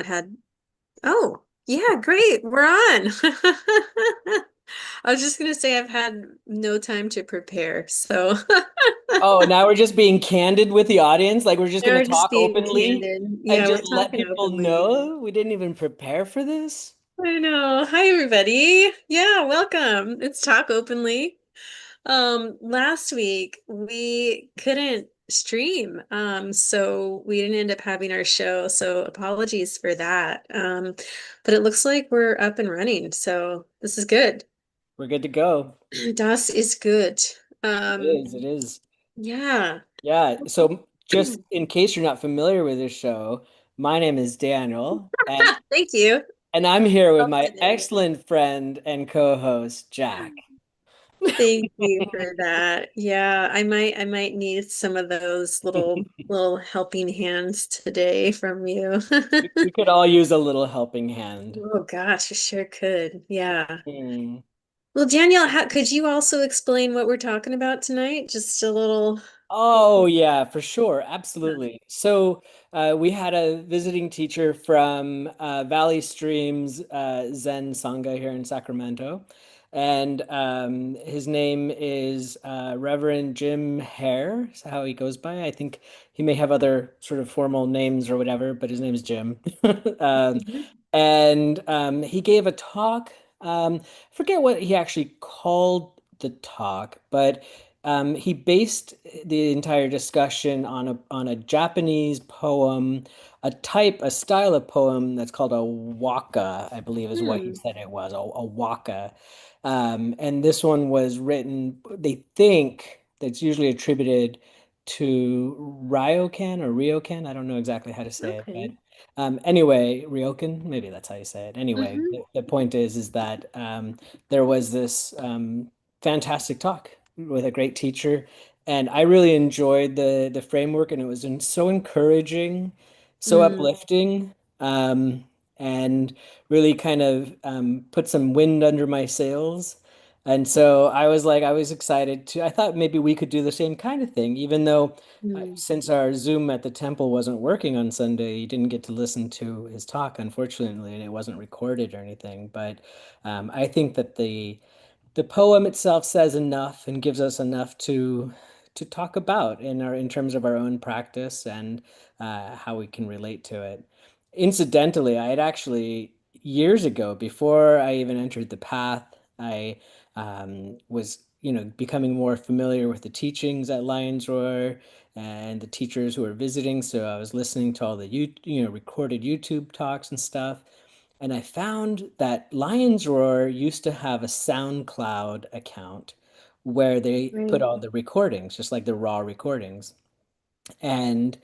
had, oh, yeah, great. We're on. I was just gonna say I've had no time to prepare, so Oh, now we're just being candid with the audience. Like we're just now going we're to just talk being openly candid. and Yeah, we're just let talking people openly. know we didn't even prepare for this. I know. Hi, everybody. Yeah, welcome. It's Talk Openly. Last week we couldn't stream, so we didn't end up having our show. So apologies for that. But it looks like we're up and running, so this is good. We're good to go. Das is good. It Um, is. It is. yeah. Yeah. So just in case you're not familiar with this show, my name is Daniel, Thank you. and I'm here with Well my said. excellent friend and co-host, Jack. Thank you for that. Yeah, I might need some of those little helping hands today from you. We could all use a little helping hand. Oh gosh, I sure could. Yeah. Hmm. Well, Danielle, could you also explain what we're talking about tonight? Just a little. Oh yeah, for sure, absolutely. So we had a visiting teacher from Valley Streams Zen Sangha here in Sacramento, and his name is Reverend Jim Hare. Is how he goes by. I think he may have other sort of formal names or whatever, but his name is Jim. Um, Mhm. and he gave a talk. Forget what he actually called the talk, but he based the entire discussion on a Japanese poem, a style of poem that's called a waka, I believe is what he Hmm. said it was, a waka. And this one was written, they think that's usually attributed to Ryōkan. I don't know exactly how to say it, but Okay. anyway, Ryōkan, maybe that's how you say it. Anyway, Hmm. the point is that there was this fantastic talk with a great teacher, and I really enjoyed the framework, and it was so encouraging, so Mm. uplifting, and really kind of put some wind under my sails. And so I was like, I was excited to. I thought maybe we could do the same kind of thing, even though Mm. since our Zoom at the temple wasn't working on Sunday, you didn't get to listen to his talk, unfortunately, and it wasn't recorded or anything. But I think that the poem itself says enough and gives us enough to talk about in terms of our own practice and how we can relate to it. Incidentally, I had actually years ago, before I even entered the path, I was becoming more familiar with the teachings at Lions Roar and the teachers who were visiting. So I was listening to all the recorded YouTube talks and stuff. And I found that Lions Roar used to have a SoundCloud account where they put Right. all the recordings, just like the raw recordings. And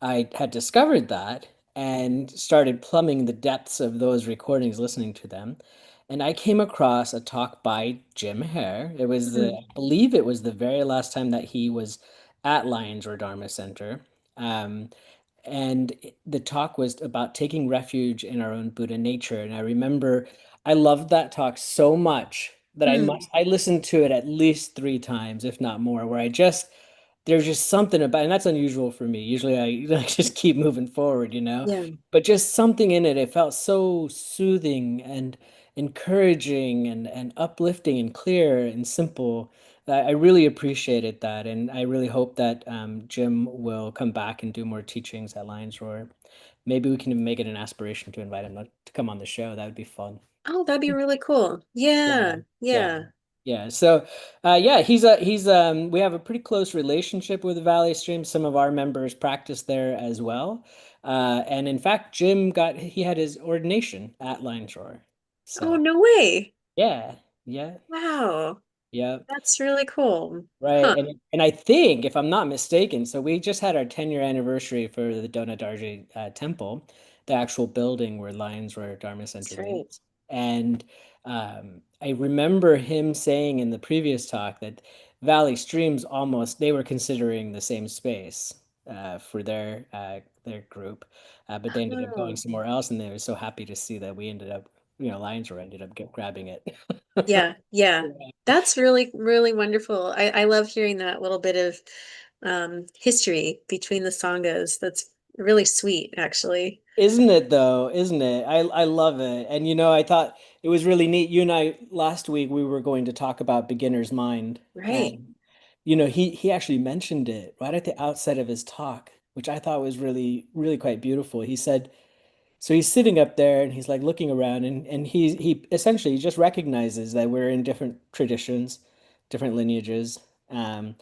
I had discovered that and started plumbing the depths of those recordings, listening to them. And I came across a talk by Jim Hare. Mm. I believe it was the very last time that he was at Lions Roar Dharma Center. Um, and the talk was about taking refuge in our own Buddha nature. And I remember I loved that talk so much that Mm. I listened to it at least 3 times, if not more, where there's just something about, and that's unusual for me. Usually I just keep moving forward, Yeah. but just something in it. It felt so soothing and encouraging and uplifting and clear and simple. I really appreciated that, and I really hope that Jim will come back and do more teachings at Lions Roar. Maybe we can even make it an aspiration to invite him to come on the show. That would be fun. Oh, that'd be really cool. Yeah, Yeah. yeah, Yeah. yeah. So, yeah, he's we have a pretty close relationship with Valley Stream. Some of our members practice there as well. And in fact, he had his ordination at Lions Roar. Oh, So, no way. yeah, yeah, Wow. yeah. That's really cool. Right. Huh. And I think, if I'm not mistaken, so we just had our 10-year anniversary for the Dona Darji temple, the actual building where Lions Roar Dharma Center That's right. is. And I remember him saying in the previous talk that Valley Streams they were considering the same space for their group, but they ended up going Oh. somewhere else, and they were so happy to see that we ended up, Lions Roar ended up grabbing it. Yeah, yeah. That's really, really wonderful. I love hearing that little bit of history between the sanghas. That's really sweet, actually. Isn't it though? Isn't it? I love it. And I thought it was really neat. You and I last week we were going to talk about beginner's mind. Right. And he actually mentioned it right at the outset of his talk, which I thought was really, really quite beautiful. He said, so he's sitting up there and he's like looking around and he essentially just recognizes that we're in different traditions, different lineages. Um,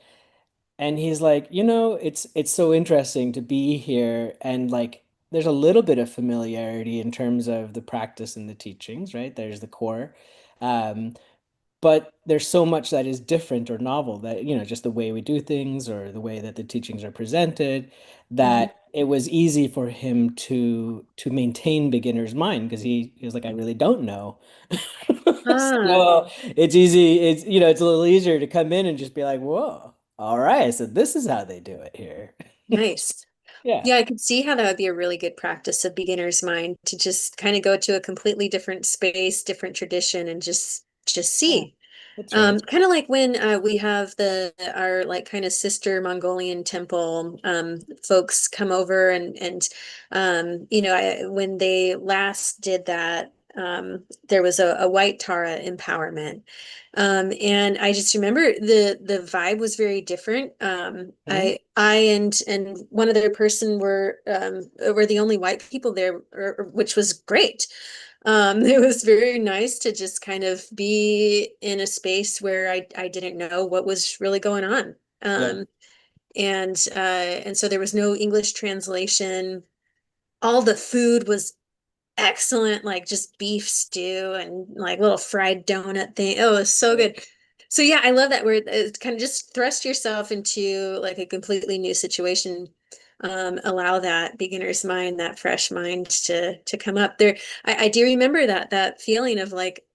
and he's like, it's so interesting to be here and like there's a little bit of familiarity in terms of the practice and the teachings, right? There's the core. Um, but there's so much that is different or novel that, just the way we do things or the way that the teachings are presented, Mhm. that it was easy for him to maintain beginner's mind because he was like, I really don't know. Ah, So it's easy, it's a little easier to come in and just be like, whoa, all right, so this is how they do it here. nice. Yeah. Yeah, I could see how that would be a really good practice of beginner's mind to just kind of go to a completely different space, different tradition, and just Yeah, see. that's right. Kind of like when we have the our like kind of sister Mongolian temple folks come over and when they last did that, there was a white Tara empowerment. And I just remember the vibe was very different. Mhm. I and one other person were the only white people there, which was great. It was very nice to just kind of be in a space where I didn't know what was really going on. Yeah. And so there was no English translation. All the food was excellent, like just beef stew and like little fried donut thing. Oh, it was so good. So yeah, I love that where it's kind of just thrust yourself into like a completely new situation. Allow that beginner's mind, that fresh mind to come up there. I do remember that feeling of like,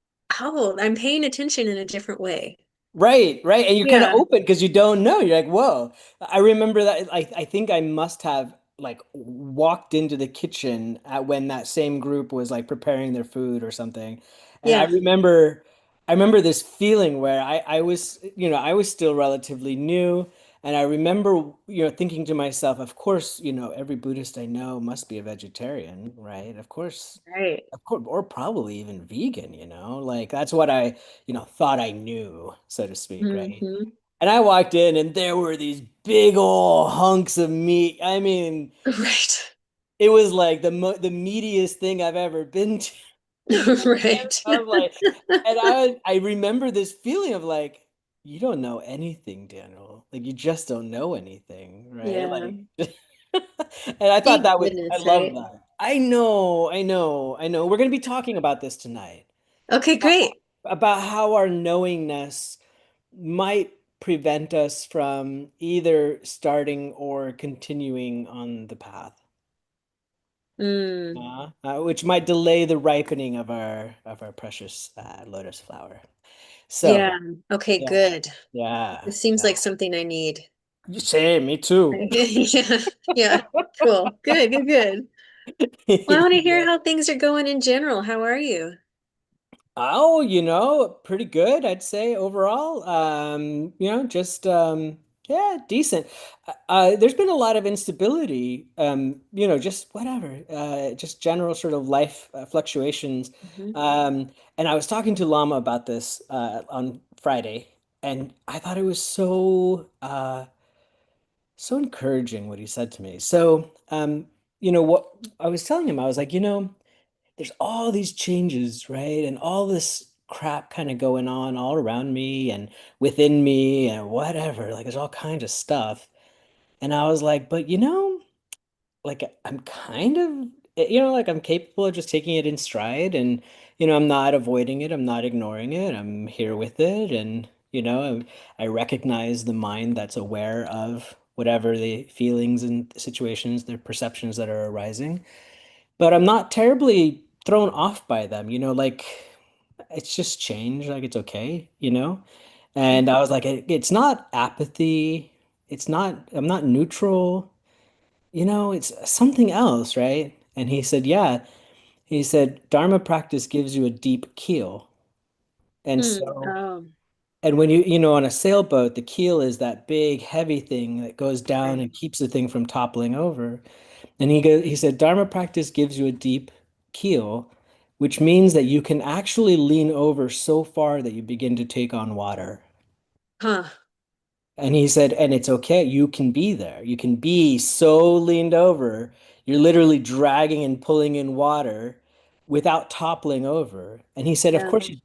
oh, I'm paying attention in a different way. Right, right. And you're kind of Yeah, open because you don't know. You're like, whoa. I remember that. I think I must have like walked into the kitchen when that same group was like preparing their food or something. And yeah, I remember this feeling where I was, I was still relatively new. And I remember, thinking to myself, of course, every Buddhist I know must be a vegetarian, right? right. Of course, or probably even vegan, like that's what I, thought I knew, so to speak, right? Hmm. And I walked in and there were these big old hunks of meat. I mean, Right. it was like the meatiest thing I've ever been to. Right. I was like, and I remember this feeling of like, you don't know anything, Daniel. Like you just don't know anything, right? Yeah. Like, and I thought Thank I goodness, love right? that. I know, I know, I know. We're going to be talking about this tonight Okay, great. about how our knowingness might prevent us from either starting or continuing on the path, Mm, which might delay the ripening of our precious lotus flower. yeah. So, Okay, yeah, good. yeah, This seems yeah. like something I need. Same, me too. Yeah. Yeah. Cool. Good, good, good. Well, I want to hear Yeah. how things are going in general. How are you? Oh, pretty good, I'd say overall. Just yeah, decent. There's been a lot of instability, just whatever, just general sort of life fluctuations. Mhm. Um, and I was talking to Lama about this on Friday, and I thought it was so encouraging what he said to me. So, what I was telling him, I was like, there's all these changes, right? And all this crap kind of going on all around me and within me and whatever. Like there's all kinds of stuff. And I was like, but like I'm kind of, like I'm capable of just taking it in stride and, I'm not avoiding it. I'm not ignoring it. I'm here with it. And, I recognize the mind that's aware of whatever the feelings and situations, the perceptions that are arising, but I'm not terribly thrown off by them, like it's just change, like it's okay. And I was like, it's not apathy, I'm not neutral, it's something else, right? And he said, yeah, he said, Dharma practice gives you a deep keel. And Mm, so, oh, and when on a sailboat, the keel is that big, heavy thing that goes down right. and keeps the thing from toppling over. And he said, Dharma practice gives you a deep keel, which means that you can actually lean over so far that you begin to take on water. Huh. And he said, and it's okay. You can be there. You can be so leaned over. You're literally dragging and pulling in water without toppling over. And he said, of Yeah. course you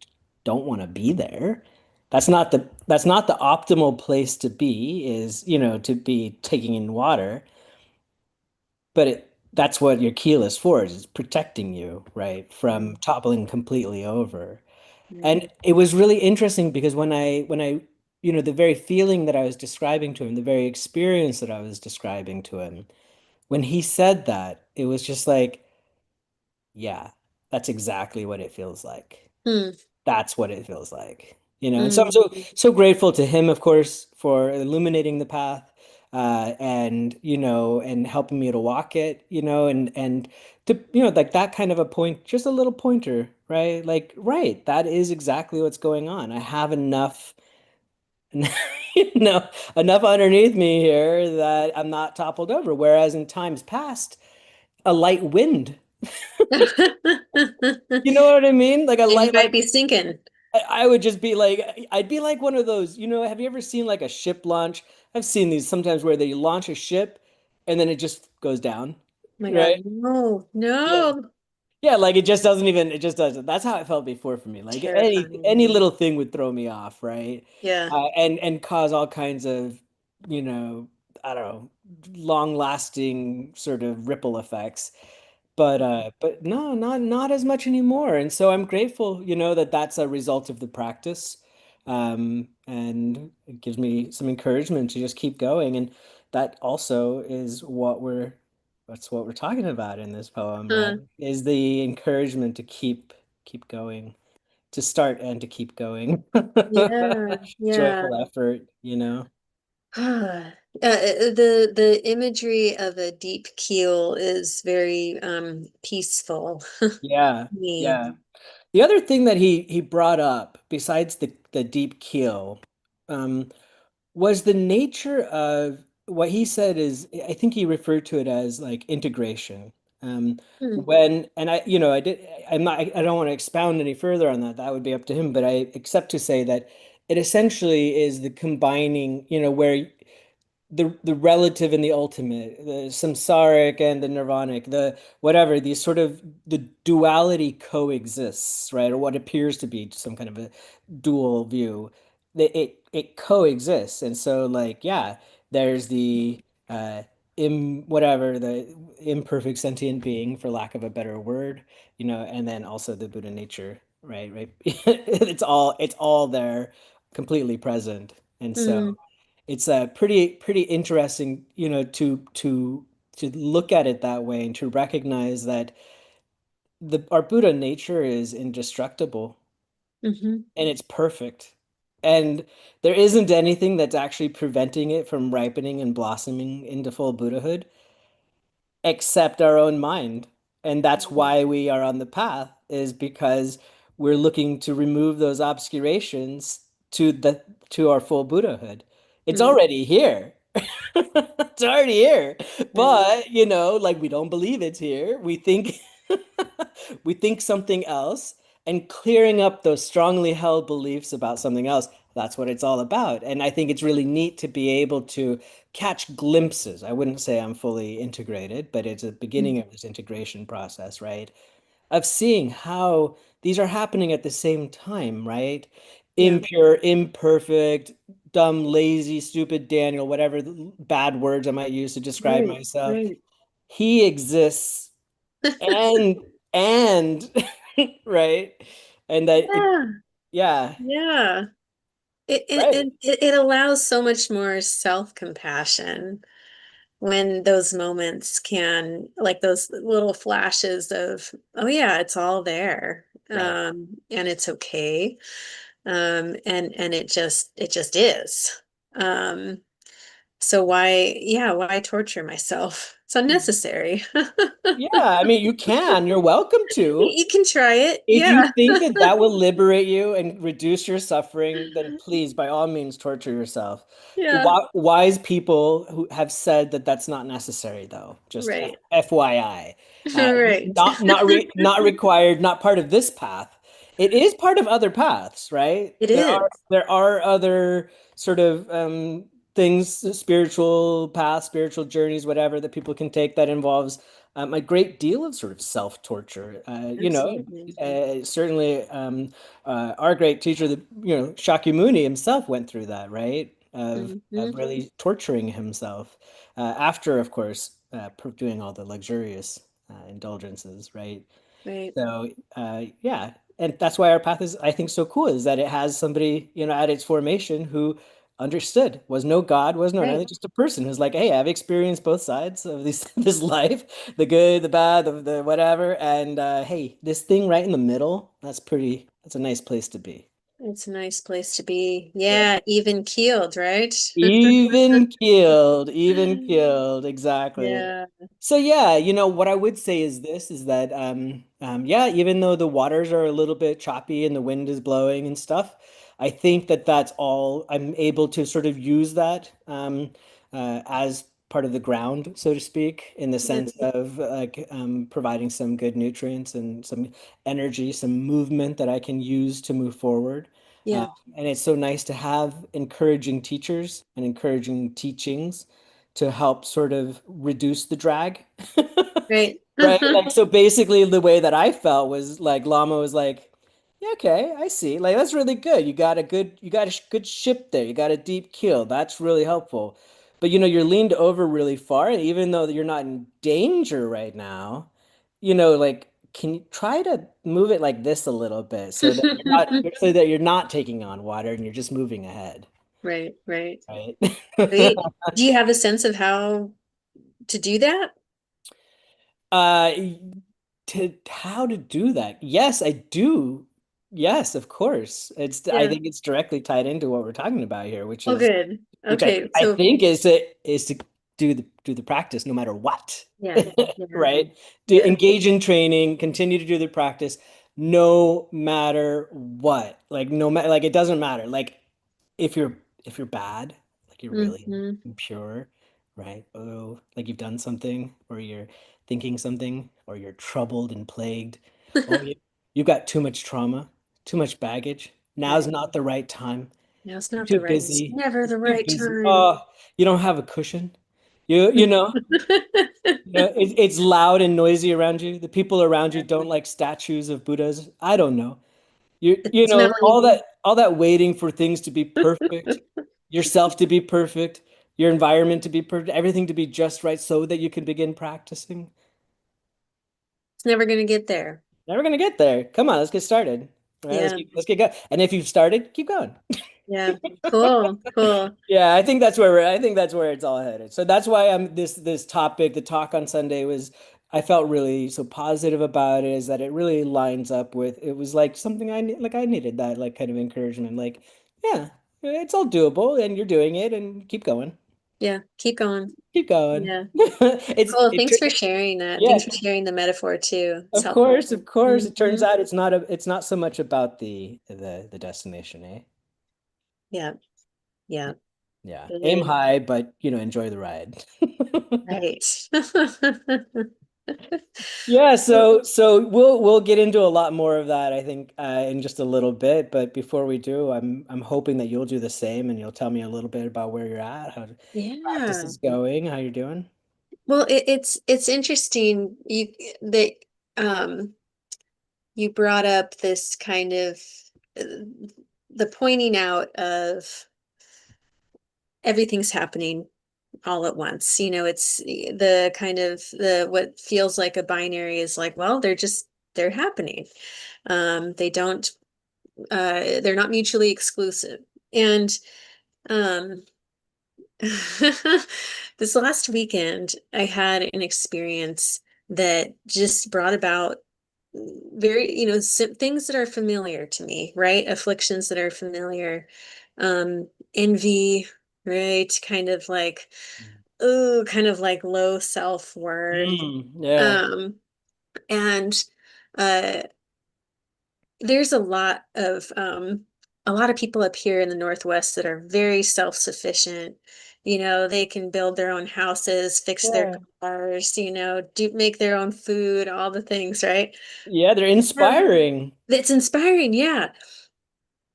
don't want to be there. That's not the optimal place to be, is, to be taking in water. But that's what your keel is for, is it's protecting you, right, from Mm, toppling completely over. And mm, it was really interesting because when I, the very feeling that I was describing to him, the very experience that I was describing to him, when he said that, it was just like, yeah, that's exactly what it feels like. mm, That's what it feels like. And so I'm mm. so grateful to him, of course, for illuminating the path, and and helping me to walk it, and to, like that kind of a point, just a little pointer, right? Like, right, that is exactly what's going on. I have enough, you know, enough underneath me here that I'm not toppled over. Whereas in times past, a light wind, you know what I mean? Like a And you light, might like be sinking. I would just be like, I'd be like one of those, have you ever seen like a ship launch? I've seen these sometimes where they launch a ship and then it just goes down, Oh my God, right? no, Yeah. no. Yeah, like it just doesn't. That's how it felt before for me. Like any Terrifying. little thing would throw me off, right? Yeah. And cause all kinds of, you know, I don't know, long-lasting sort of ripple effects. But no, not as much anymore. And so I'm grateful, that that's a result of the practice. And it gives me some encouragement to just keep going. And that also is that's what we're talking about in this poem, right? Huh. Is the encouragement to keep going, to start and to keep going. Yeah, yeah. Joyful effort. The imagery of a deep keel is very peaceful to Yeah, me. yeah. The other thing that he brought up, besides the deep keel, um, was the nature of what he said is, I think he referred to it as like integration. Um, Hmm. and I don't want to expound any further on that. That would be up to him, but I accept to say that it essentially is the combining, where the relative and the ultimate, the samsaric and the nirvanic, the whatever, these sort of the duality coexists, right? Or what appears to be some kind of a dual view. It coexists. And so like, yeah, there's the the imperfect sentient being, for lack of a better word, and then also the Buddha nature, right? Right. It's all there, completely present. And so Mm, it's pretty interesting, to look at it that way and to recognize that our Buddha nature is indestructible hmm and it's perfect. And there isn't anything that's actually preventing it from ripening and blossoming into full Buddhahood except our own mind. And that's why we are on the path, is because we're looking to remove those obscurations to our full Buddhahood. It's mm, already here. It's already here. right. But, like we don't believe it's here. We think we think something else, and clearing up those strongly held beliefs about something else, that's what it's all about. And I think it's really neat to be able to catch glimpses. I wouldn't say I'm fully integrated, but it's a beginning Mm, of this integration process, right? Of seeing how these are happening at the same time, right? yeah, Impure, imperfect, dumb, lazy, stupid Daniel, whatever bad words I might use to describe right, myself. right. He exists, and and right? And Yeah, yeah, yeah. right, It allows so much more self-compassion when those moments can, like those little flashes of, oh yeah, it's all there. right. And it's okay. And it just is. So why, yeah, why torture myself? It's unnecessary. Yeah, I mean, you can. You're welcome to. You can try it. If you Yeah. think that that will liberate you and reduce your suffering, then please, by all means, torture yourself. The Yeah. wise people who have said that that's not necessary, though. Just Right. FYI, Right. not required, not part of this path. It is part of other paths, right? It There are is. there are other sort of things, spiritual paths, spiritual journeys, whatever that people can take that involves a great deal of sort of self-torture. Absolutely. Certainly, our great teacher, Shakyamuni himself went through that, right? Of Hmm. really torturing himself after, of course, doing all the luxurious indulgences, right? Right. So, yeah, and that's why our path is, I think, so cool is that it has somebody, at its formation who understood, was no God, was no Right. nothing, just a person who's like, hey, I've experienced both sides of this this life, the good, the bad, the whatever, and hey, this thing right in the middle, that's a nice place to be. It's a nice place to be. Yeah. Yeah, even keeled, right? Even killed, exactly. Yeah. So yeah, what I would say is this is that yeah, even though the waters are a little bit choppy and the wind is blowing and stuff, I think that that's all I'm able to sort of use that as part of the ground, so to speak, in the Yeah. sense of like providing some good nutrients and some energy, some movement that I can use to move forward. Uh, Yeah. and it's so nice to have encouraging teachers and encouraging teachings to help sort of reduce the drag. Right. Right? Like, so basically, the way that I felt was like Lama was like, yeah, okay, I see. Like, that's really good. You got a good ship there. You got a deep keel. That's really helpful. But you're leaned over really far, and even though you're not in danger right now, like, can you try to move it like this a little bit so that you're not taking on water and you're just moving ahead, Right, right. right? Sweet. Do you have a sense of how to do that? Uh, to how to do that? Yes, I do. Yes, of course. I Yeah. think it's directly tied into what we're talking about here, which Oh, is good. which I, Okay. I So, think is to do the practice no matter what. yeah, yeah, Right? To yeah. engage in training, continue to do the practice no matter what. Like no matter like it doesn't matter. Like if you're bad, like you're really Hmm. impure, right? Oh, like you've done something, or you're thinking something, or you're troubled and plagued. Oh, you've got too much trauma, too much baggage. Now's Right. not the right time. Now it's You're not too the right, it's busy. never It's the too right busy. time. Oh, you don't have a cushion. It's loud and noisy around you. The people around you don't like statues of Buddhas. I don't know. It's smelly. All that waiting for things to be perfect, yourself to be perfect, your environment to be perfect, everything to be just right so that you can begin practicing. It's never going to get there. Never gonna get there. Come on, let's get started. All right, Yeah. let's get going. And if you've started, keep going. Yeah. Cool. Cool. Yeah, I think that's where it's all headed. So that's why I'm this topic, the talk on Sunday was I felt really so positive about it is that it really lines up with it was like something I needed that like kind of encouragement. Like, yeah, it's all doable and you're doing it and keep going. Yeah. Keep going. Keep going. Yeah. It's Cool. it Thanks for sharing that. yeah, Thanks for sharing the metaphor too. It's of helpful. course, of course. It turns Hmm. out it's not so much about the destination, eh? Yeah. Yeah. Yeah. It Aim is. high, but you know, enjoy the ride. Right. Yeah, so we'll get into a lot more of that, I think, in just a little bit. But before we do, I'm hoping that you'll do the same and you'll tell me a little bit about where you're at, how practice Yeah. is going, how you're doing. Well, it's interesting that um you brought up this kind of uh, the pointing out of everything's happening all at once. It's the kind of the what feels like a binary is like, well, they're happening. They don't they're not mutually exclusive. And um this last weekend, I had an experience that just brought about very, things that are familiar to me, right? Afflictions that are familiar, envy, right? Kind of like ooh, kind of like low self-worth. Yeah. Um, and uh there's a lot of people up here in the Northwest that are very self-sufficient. They can build their own houses, fix their Yeah. cars, do make their own food, all the things, right? Yeah, they're Yeah. inspiring. It's inspiring, yeah.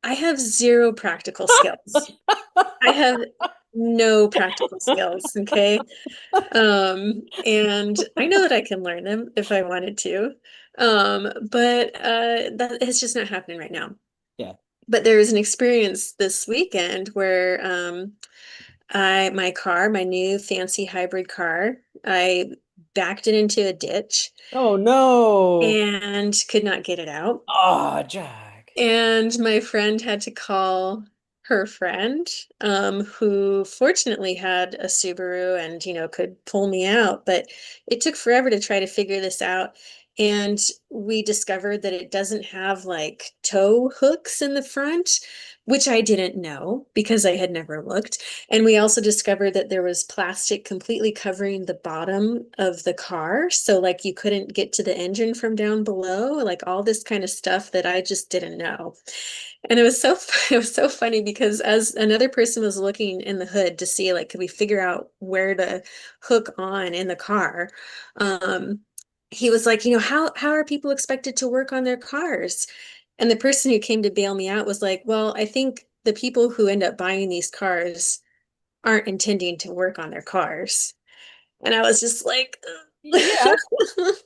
I have zero practical skills. I have no practical skills, okay? And I know that I can learn them if I wanted to. But that is just not happening right now. Yeah. But there was an experience this weekend where my new fancy hybrid car, I backed it into a ditch Oh no. and could not get it out. Oh, Jack. And my friend had to call her friend, who fortunately had a Subaru and, could pull me out. But it took forever to try to figure this out. And we discovered that it doesn't have like tow hooks in the front, which I didn't know because I had never looked. And we also discovered that there was plastic completely covering the bottom of the car. So, like, you couldn't get to the engine from down below, like all this kind of stuff that I just didn't know. And it was so it was so funny because as another person was looking in the hood to see, like, could we figure out where to hook on in the car, um, he was like, how are people expected to work on their cars? And the person who came to bail me out was like, well, I think the people who end up buying these cars aren't intending to work on their cars. And I was just like, Yeah,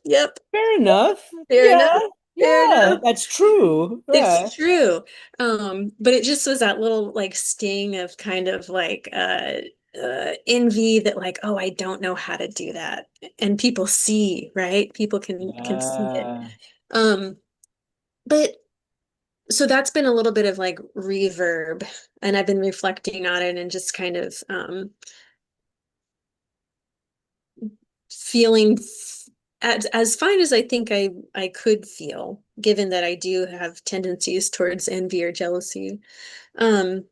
yep, fair enough. fair enough, Yeah. fair Yeah, enough. that's true. Yeah. It's true. But it just was that little like sting of kind of like envy that like, oh, I don't know how to do that. And people see, right? People can see it. Yeah. Um, but so that's been a little bit of like reverb, and I've been reflecting on it and just kind of feeling as fine as I think I could feel, given that I do have tendencies towards envy or jealousy. Um,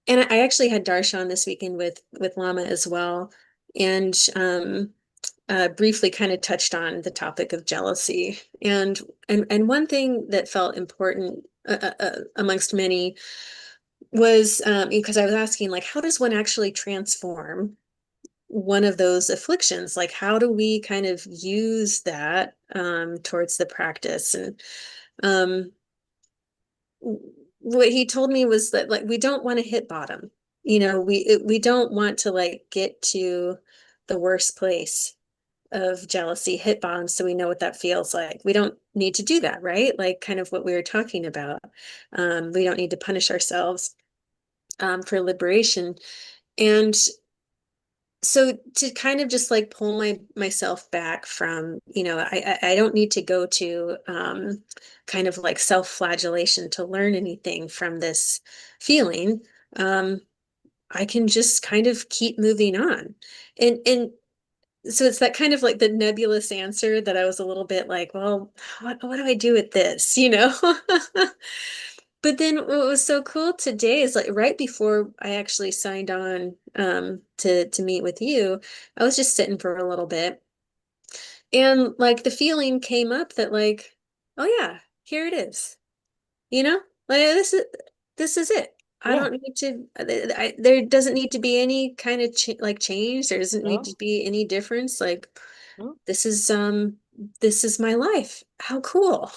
and I actually had Darshan this weekend with Lama as well, and briefly kind of touched on the topic of jealousy. And one thing that felt important amongst many was because I was asking, like, how does one actually transform one of those afflictions? Like, how do we kind of use that towards the practice? And um, what he told me was that, like, we don't want to hit bottom. We don't want to like get to the worst place of jealousy, hit bottom, so we know what that feels like. We don't need to do that, right? Like, kind of what we were talking about. We don't need to punish ourselves for liberation. And so to kind of just like pull myself back from, I don't need to go to kind of like self-flagellation to learn anything from this feeling. Um, I can just kind of keep moving on. And so it's that kind of like the nebulous answer that I was a little bit like, well, what do I do with this, But then what was so cool today is, like, right before I actually signed on to meet with you, I was just sitting for a little bit, and like the feeling came up that, like, oh yeah, here it is. You know? Like, this is it. I Yeah. don't need to there doesn't need to be any kind of like change. There doesn't need to No, be any difference. Like, no. this is this is my life. How cool.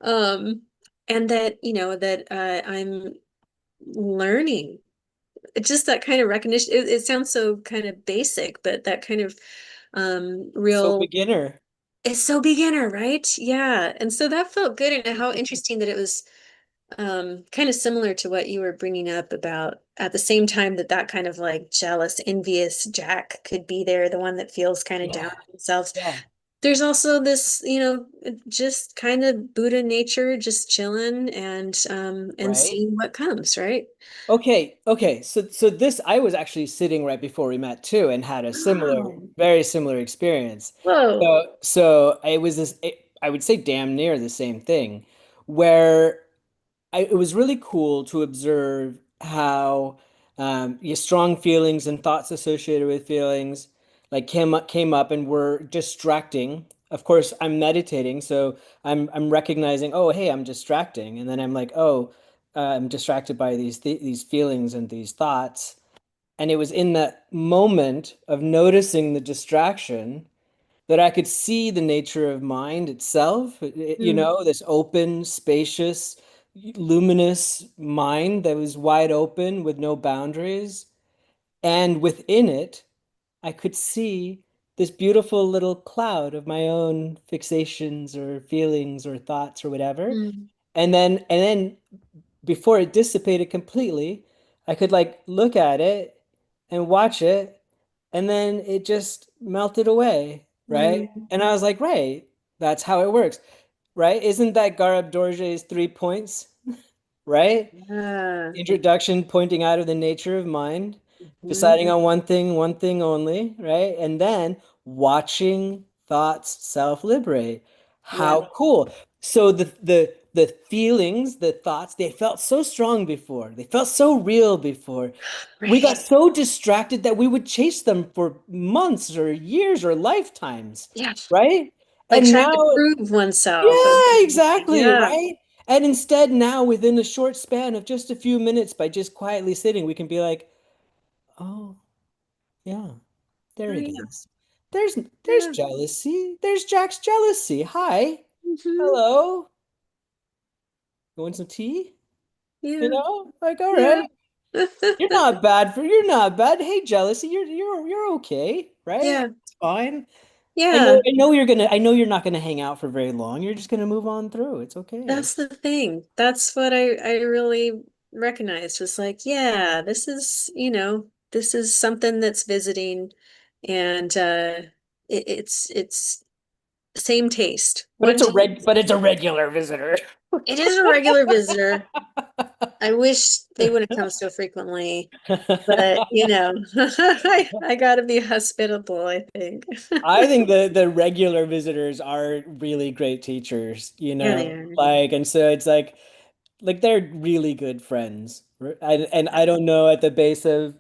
Um and that, that I'm learning. It's just that kind of recognition. It sounds so kind of basic, but that kind of So real, beginner. it's so beginner, right? Yeah. And so that felt good. And how interesting that it was kind of similar to what you were bringing up about, at the same time that that kind of like jealous, envious Jack could be there, the one that feels kind of down Yeah. on themselves. Yeah. There's also this, just kind of Buddha nature, just chilling and Right. seeing what comes, right? Okay, okay. So this I was actually sitting right before we met too and had a similar, Oh, very similar experience. whoa. So it was I would say damn near the same thing where it was really cool to observe how your strong feelings and thoughts associated with feelings. like came up and were distracting. Of course, I'm meditating, so I'm recognizing, oh, hey, I'm distracting, and then I'm like, oh, I'm distracted by these feelings and these thoughts. And it was in that moment of noticing the distraction that I could see the nature of mind itself, Mm, this open, spacious, luminous mind that was wide open with no boundaries. And within it, I could see this beautiful little cloud of my own fixations or feelings or thoughts or whatever. mm, And then before it dissipated completely, I could like look at it and watch it, and then it just melted away, right? mm. And I was like, right, that's how it works, right? Isn't that Garab Dorje's 3 points, right? Yeah. Introduction pointing out of the nature of mind, Mhm. deciding on one thing only, right? And then watching thoughts self-liberate. Yeah. How cool. So the feelings, the thoughts, they felt so strong before. They felt so real before. We got Right. so distracted that we would chase them for months or years or lifetimes, Yeah. right? Like And trying to now prove oneself. yeah, exactly, Yeah. right? And instead, now within a short span of just a few minutes, by just quietly sitting, we can be like, "Oh, yeah, there Oh, it yeah. is. There's Yeah. jealousy. There's Jack's jealousy. Hi, Hmm. hello. You want some tea? Yeah. Like, all Yeah. right, you're not bad. Hey, jealousy, you're okay, right? Yeah. It's fine. Yeah. I know you're not gonna hang out for very long. You're just gonna move on through. It's okay. That's the thing. That's what I really recognized was like, yeah, this is, this is something that's visiting and it's same taste. One taste. But it's a regular visitor. It is a regular visitor. I wish they wouldn't come so frequently, but I gotta be hospitable, I think. I think the regular visitors are really great teachers, Yeah, they are. like, and so it's like they're really good friends. And I don't know at the base of,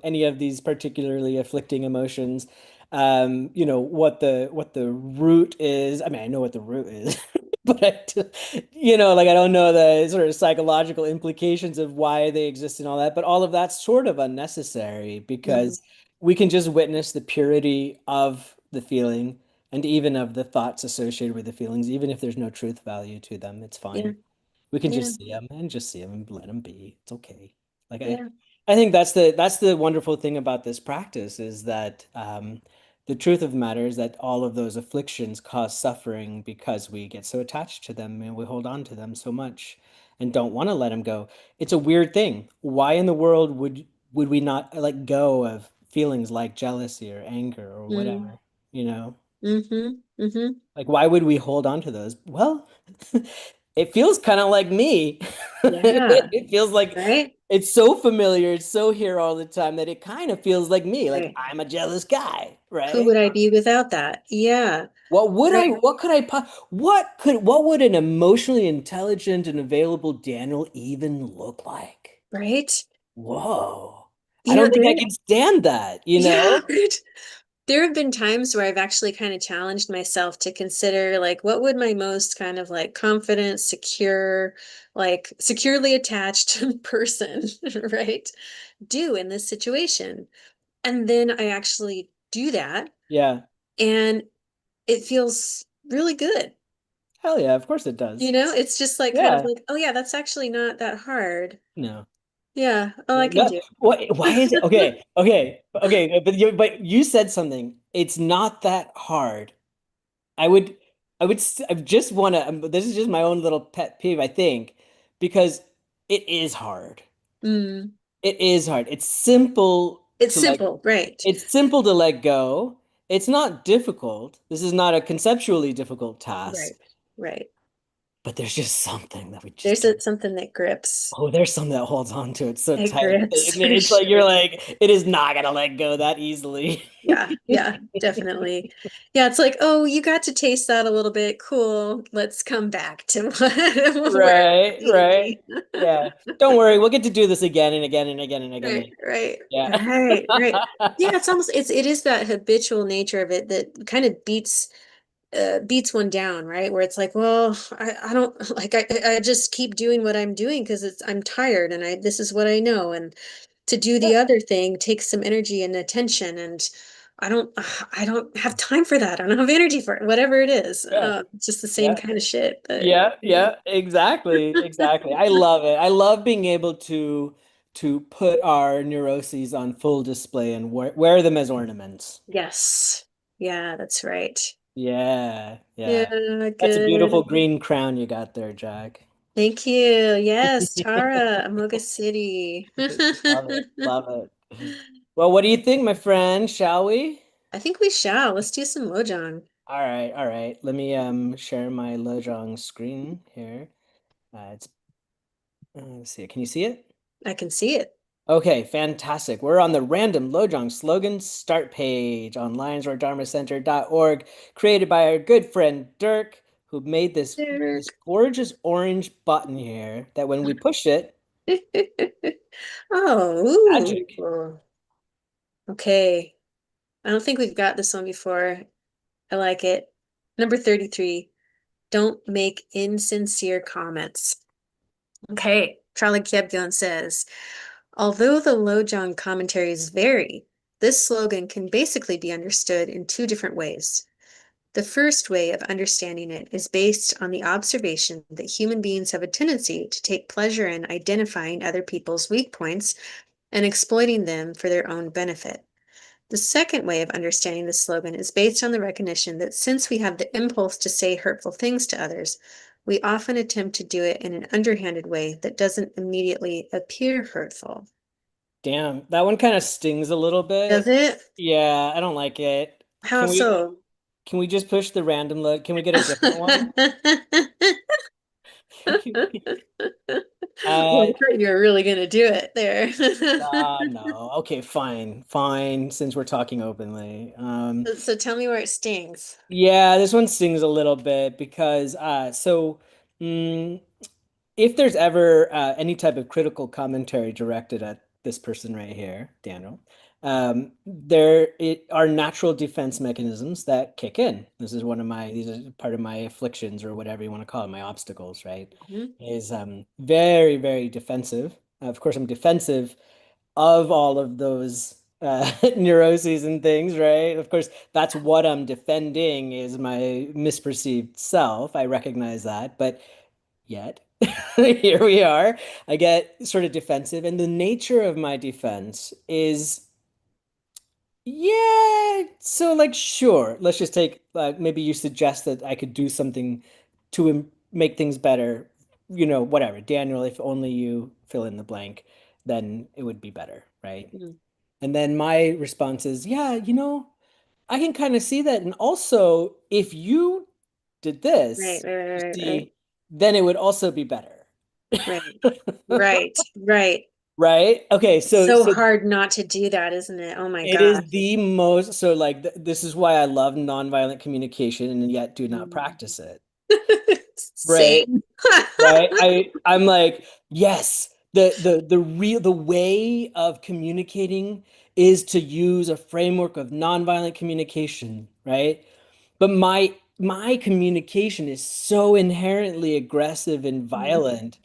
any of these particularly afflicting emotions, what the root is. I mean, I know what the root is, but like I don't know the sort of psychological implications of why they exist and all that, but all of that's sort of unnecessary Mhm. because we can just witness the purity of the feeling and even of the thoughts associated with the feelings, even if there's no truth value to them, it's Yeah, fine. We can yeah, just see them and let them be. It's okay. Like yeah. I think that's the wonderful thing about this practice is that the truth of the matter is that all of those afflictions cause suffering because we get so attached to them and we hold on to them so much and don't want to let them go. It's a weird thing. Why in the world would we not let go of feelings like jealousy or anger or Mm, whatever, you know? mm-hmm, mm-hmm. Like, why would we hold on to those? Well, it feels kind of like me. Yeah, It feels like right, it's so familiar, it's so here all the time that it kind of feels like me. Like right. I'm a jealous guy, Who right? would I be without that? Yeah, right, what would an emotionally intelligent and available Daniel even look like? right. Whoa. I don't think I There, can stand that, you yeah, know? right. There have been times where I've actually kind of challenged myself to consider like what would my most kind of like confident, secure, like securely attached person, right, do in this situation. And then I actually do that Yeah. and it feels really good. Hell yeah, of course it does. It's just like kind of Yeah. like, oh yeah, that's actually not that hard. No. Yeah, oh, I can No, do why is it? it. Okay, but you said something. It's not that hard. I would, I just want to, this is just my own little pet peeve, I think, because it is hard. Mm, It is hard. it's simple, right? It's simple to let go. It's not difficult. This is not a conceptually difficult Right, task, right. but there's just something that we just There's can't. something that grips. Oh, there's something that holds on to it so It tight. grips for It's like you're sure. like, it is not gonna let go that easily. Yeah, yeah, definitely. Yeah, it's like, oh, you got to taste that a little bit. Cool. Let's come back to where it Right, needed to right. be. Yeah. Don't worry, we'll get to do this again and again and again and again. Right, right, Yeah. right. Yeah, it's almost it is that habitual nature of it that kind of beats one down, right? Where it's like, well, I don't like I just keep doing what I'm doing because I'm tired and I this is what I know. And to do Yeah. the other thing takes some energy and attention and I don't have time for that. I don't have energy for it, whatever it is. Yeah. It's just the same Yeah. kind of shit. But Yeah, yeah. yeah, exactly, exactly. I love it. I love being able to put our neuroses on full display and wear them as ornaments. Yes. Yeah, that's right. Yeah, yeah. Yeah, That's a beautiful good. green crown you got there, Jack. Thank you. Yes, Tara, Amoga City. Love it, love it. Well, what do you think, my friend? Shall we? I think we shall. Let's do some Lojong. All right, all right. Let me share my Lojong screen here. It's let's see. Can you see it? I can see it. Okay, fantastic. We're on the random Lojong slogan start page on lionsroardharmacenter.org, created by our good friend Dirk, who made this Derek. gorgeous orange button here that when we push it, Oh, magic. ooh. Okay. I don't think we've got this one before. I like it. Number 33. Don't make insincere comments. Okay. Charlie Kebgon says, although the Lojong commentaries vary, this slogan can basically be understood in two different ways. The first way of understanding it is based on the observation that human beings have a tendency to take pleasure in identifying other people's weak points and exploiting them for their own benefit. The second way of understanding the slogan is based on the recognition that since we have the impulse to say hurtful things to others, we often attempt to do it in an underhanded way that doesn't immediately appear hurtful. Damn, that one kind of stings a little Does bit. it? Yeah, I don't like it. How Can we so? can we just push the random look? Can we get a different one? Well, Uh, I thought you were really gonna do it there. no. Okay, fine, fine, since we're talking openly. So tell me where it stings. Yeah, this one stings a little bit because mm, if there's ever any type of critical commentary directed at this person right here, Daniel, there are natural defense mechanisms that kick in. This is one of my these are part of my afflictions or whatever you want to call it, my obstacles, right? Mhm. Is very, very defensive. Of course, I'm defensive of all of those neuroses and things, right? Of course, that's what I'm defending is my misperceived self. I recognize that, but yet here we are. I get sort of defensive, and the nature of my defense is, yeah, so like, sure, let's just take maybe you suggest that I could do something to make things better, whatever. Daniel, if only you fill in the blank, then it would be better, right? Mhm. And then my response is, yeah, I can kind of see that. And also, if you did Right, this, right, you right, right, see, then it would also be better. right, right, right. Right? Okay, so So so hard not to do that, isn't it? Oh my it is gosh. the most so like this is why I love nonviolent communication and yet do not Mm. practice it. Right? Same. Right? I'm like, yes, the way of communicating is to use a framework of nonviolent communication, right? But my communication is so inherently aggressive and Mm. violent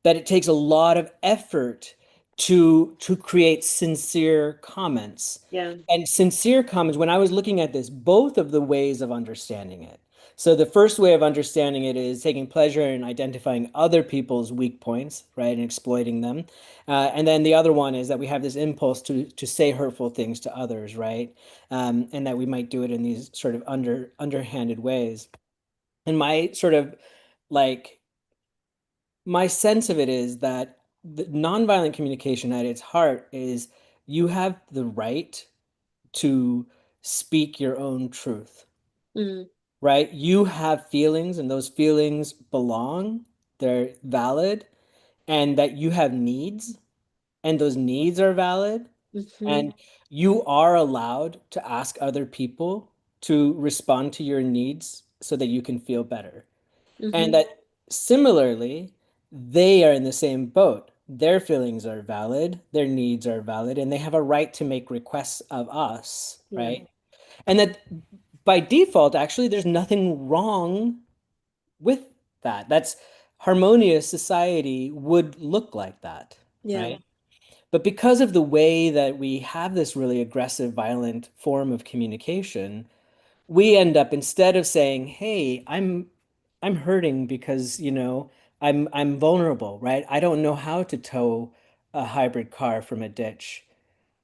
that it takes a lot of effort to create sincere comments. Yeah. And sincere comments, when I was looking at this, both of the ways of understanding it. So the first way of understanding it is taking pleasure in identifying other people's weak points, right, and exploiting them. And then the other one is that we have this impulse to say hurtful things to others, right? And that we might do it in these sort of underhanded ways. And my sort of like my sense of it is that the nonviolent communication at its heart is you have the right to speak your own truth. Mm. right? You have feelings and those feelings belong, they're valid, and that you have needs and those needs are valid, Hmm. and you are allowed to ask other people to respond to your needs so that you can feel better. And Hmm. that similarly, they are in the same boat. Their feelings are valid, their needs are valid, and they have a right to make requests of us, Yeah. right? And that by default, actually, there's nothing wrong with that. That's harmonious society would look like that, Yeah. right? But because of the way that we have this really aggressive, violent form of communication, we end up instead of saying, "Hey, I'm hurting because, I'm vulnerable, right? I don't know how to tow a hybrid car from a ditch.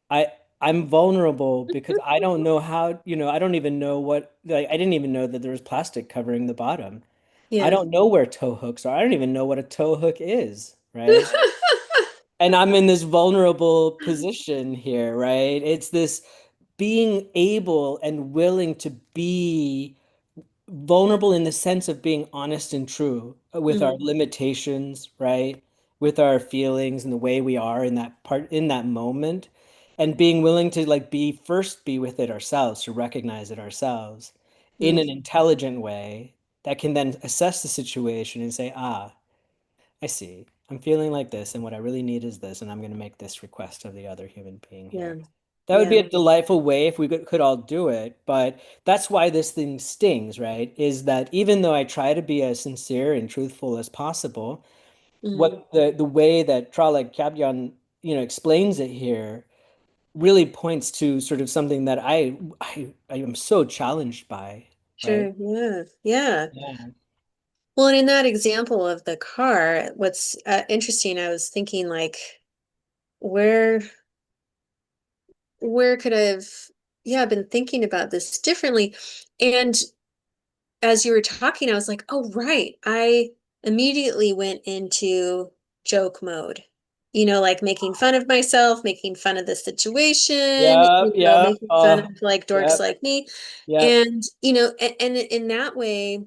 I I'm vulnerable because I don't know how, I don't even know I didn't even know that there was plastic covering the bottom. I Yeah. don't know where tow hooks are. I don't even know what a tow hook is, right? And I'm in this vulnerable position here, right? It's this being able and willing to be vulnerable in the sense of being honest and true with our Hmm. limitations, right? With our feelings and the way we are in that part in that moment, and being willing to like be with it ourselves, to recognize it ourselves in an Hmm. intelligent way that can then assess the situation and say, ah, I see. I'm feeling like this, and what I really need is this, and I'm going to make this request of the other human being Yeah. here. That would be Yeah. a delightful way if we could all do it, but that's why this thing stings, right? Is that even though I try to be as sincere and truthful as possible, Hmm. what the way that Tralek Kabyan, explains it here really points to sort of something that I am so challenged by, right? Sure. Yeah. Yeah. Yeah. Well, and in that example of the car, what's interesting, I was thinking like, where where could I've, yeah, I've been thinking about this differently. And as you were talking, I was like, oh, right. I immediately went into joke mode, like making fun of myself, making fun of the situation, Yep, yep, making fun of like dorks yep, like me. yep. And, and in that way,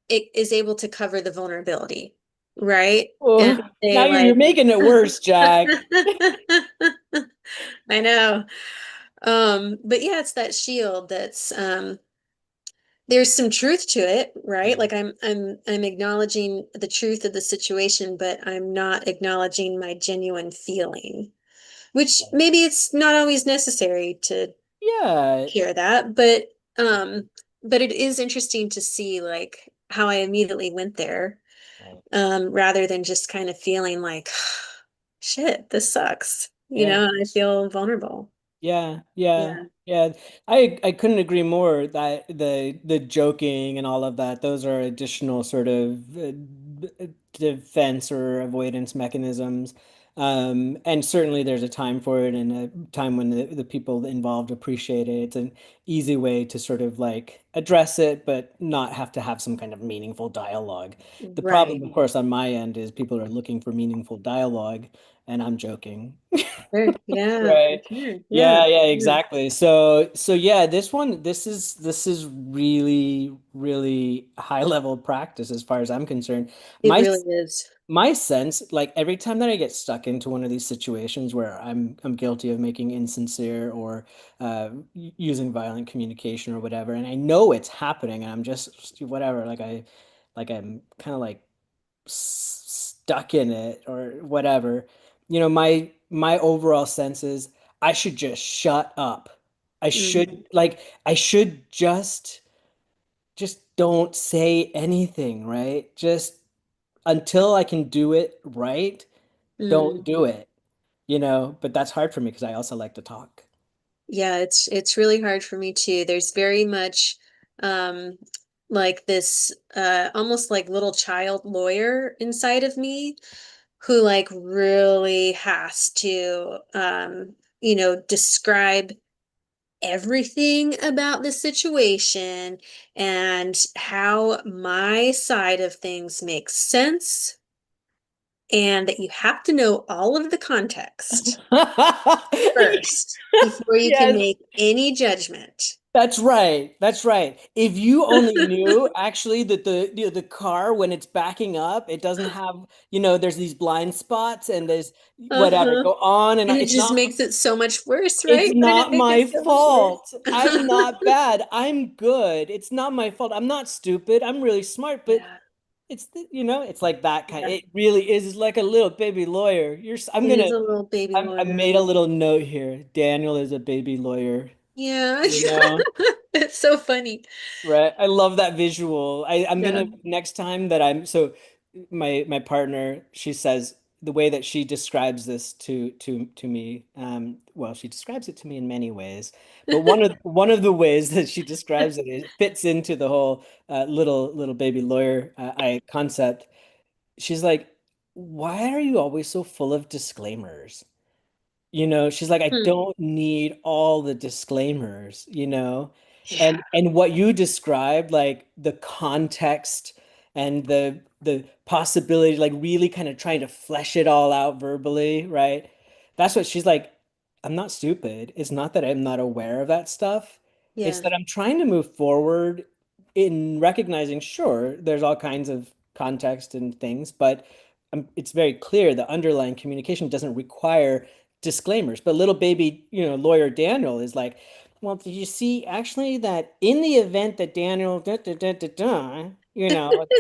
it is able to cover the vulnerability, right? And Oh, now say you're like, making it worse, Jack. I know. But yeah, it's that shield that's there's some truth to it, right? Like I'm acknowledging the truth of the situation, but I'm not acknowledging my genuine feeling, which maybe it's not always necessary to Yeah. hear that, um but it is interesting to see like how I immediately went there, Right. rather than just kind of feeling like shit, this sucks, Yeah. and I feel vulnerable. Yeah, yeah, Yeah. yeah. I couldn't agree more that the joking and all of that, those are additional sort of defense or avoidance mechanisms. And certainly there's a time for it and a time when the people involved appreciate it. It's an easy way to sort of like address it, but not have to have some kind of meaningful dialogue. The problem, Right. of course, on my end is people are looking for meaningful dialogue, and I'm joking. Sure. Yeah, for Right. sure. Yeah. Yeah, yeah, Yeah. exactly. So yeah, this is really, really high level practice as far as I'm concerned. It My really is. my sense, like every time that I get stuck into one of these situations where I'm guilty of making insincere or using violent communication or whatever, and I know it's happening, and I'm just whatever, I'm kind of like stuck in it or whatever, my overall sense is I should just shut up. I Hmm. should like I should just don't say anything, right? Just until I can do it right, don't Hmm. do it, but that's hard for me because I also like to talk. Yeah, it's really hard for me too. There's very much um like this almost like little child lawyer inside of me who like really has to describe everything about the situation and how my side of things makes sense, and that you have to know all of the context first before you can Yes. make any judgment. That's right. That's right. If you only knew actually that the car when it's backing up, it doesn't have, there's these blind spots and there's whatever Uh-huh. go on and on. And it just makes it so much worse, It's right? Wouldn't it not make it my so much worse? fault. I'm not bad. I'm good. It's not my fault. I'm not stupid. I'm really smart, but Yeah, it's like that kind. yeah. It really is like a little baby lawyer. I'm It gonna is a little baby I lawyer. made a little note here. Daniel is a baby lawyer. Yeah. You know? It's so funny. Right. I love that visual. I'm Yeah. gonna next time that I'm so my partner, she says the way that she describes this to me, well, she describes it to me in many ways, but one of the ways that she describes it, it fits into the whole little baby lawyer I concept. She's like, why are you always so full of disclaimers? She's like, I Hmm. don't need all the disclaimers, Yeah. and what you described, like the context and the possibility, like really kind of trying to flesh it all out verbally, right? That's what she's like, I'm not stupid. It's not that I'm not aware of that stuff. It's Yeah. that I'm trying to move forward in recognizing, sure, there's all kinds of context and things, but it's very clear the underlying communication doesn't require disclaimers. But little baby, lawyer Daniel is like, well, did you see actually that in the event that Daniel, da, da, da, da, da,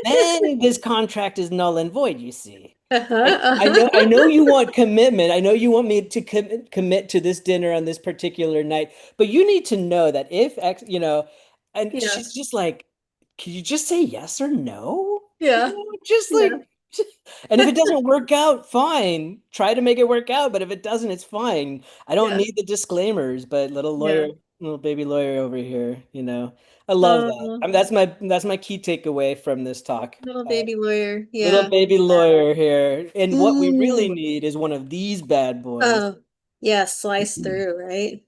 then this contract is null and void, you see. Uh-huh. I know you want commitment. I know you want me to commit to this dinner on this particular night, but you need to know that if X, and Yeah. she's just like, can you just say yes or no? Yeah. Just Yeah. like, and if it doesn't work out, fine. Try to make it work out, but if it doesn't, it's fine. I don't Yeah. need the disclaimers, but Yeah. little baby lawyer over here, I love that. Oh, that's my key takeaway from this talk. little baby lawyer. Little Yeah. baby lawyer here. And what we really Ooh. need is one of these bad boys. Oh, yeah. Slice through, right?